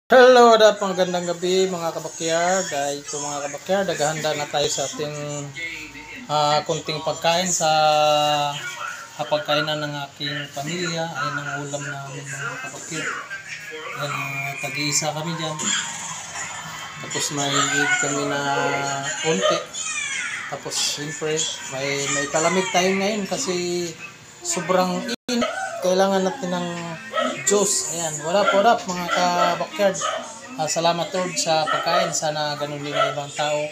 Hello, magandang gabi mga kabakyard. Ito mga kabakyard, naghahanda na tayo sa ating kunting pagkain sa hapagkainan ng aking pamilya. Ay ng ulam namin mga kabakyard. Tag-iisa kami dyan. Tapos may egg kami na konti. Tapos siyempre may palamig tayo ngayon kasi sobrang init. Kailangan natin ng juice. Ayan, wala po mga ka-backyard. Salamat Lord sa pagkain. Sana ganun din ang ibang tao.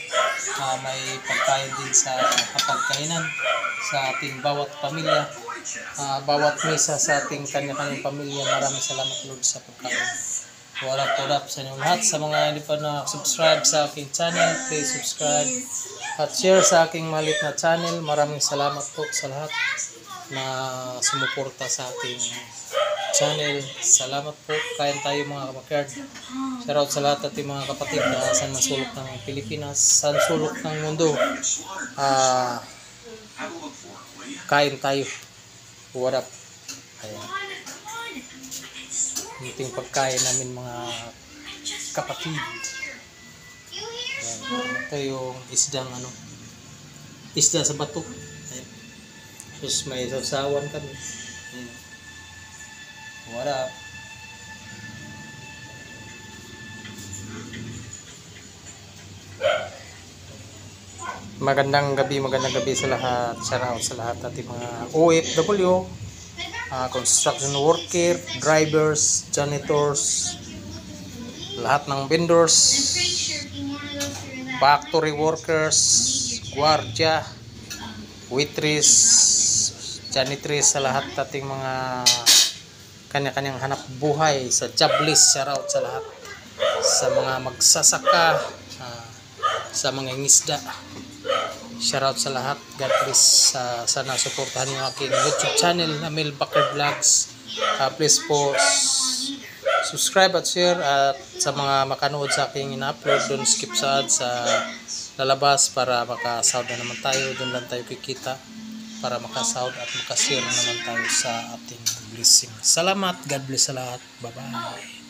May pagkain din sa hapagkainan sa ating bawat pamilya. Bawat mesa sa ating kanya-kanyang pamilya. Maraming salamat Lord sa pagkain. Wala po sa inyo lahat. Sa mga hindi pa na-subscribe sa aking channel, please subscribe at share sa aking maliit na channel. Maraming salamat po sa lahat na sumuporta sa ating channel. Salamat po. Kain tayo mga kabakyard. Shoutout sa lahat ating mga kapatid na saan masulok ng Pilipinas, saan sulok ng mundo. Kain tayo. What up? Ayan. Munting pagkain namin mga kapatid. Ayan. Ito yung isda sa bato. Ayan. Tapos may sausawan kami. Ayan. What up? Magandang gabi sa lahat. Shoutout sa lahat ating mga OFW, construction worker, drivers, janitors, lahat ng vendors, factory workers, gwardiya, waitress, janitress, sa lahat ating mga kanya-kanyang hanap buhay sa jobless. Shoutout sa lahat, sa mga magsasaka, sa mga ngisda. Shoutout sa lahat. God bless. Sana suportahan niyo aking YouTube channel na Mel Backer Vlogs. Please po subscribe at share, at sa mga makanood sa aking ina-upload, don't skip sa ads sa lalabas para makasahod na naman tayo. Doon lang tayo kikita para makasahod at makashare naman tayo sa ating blessing. Salamat. God bless sa lahat. Bye bye.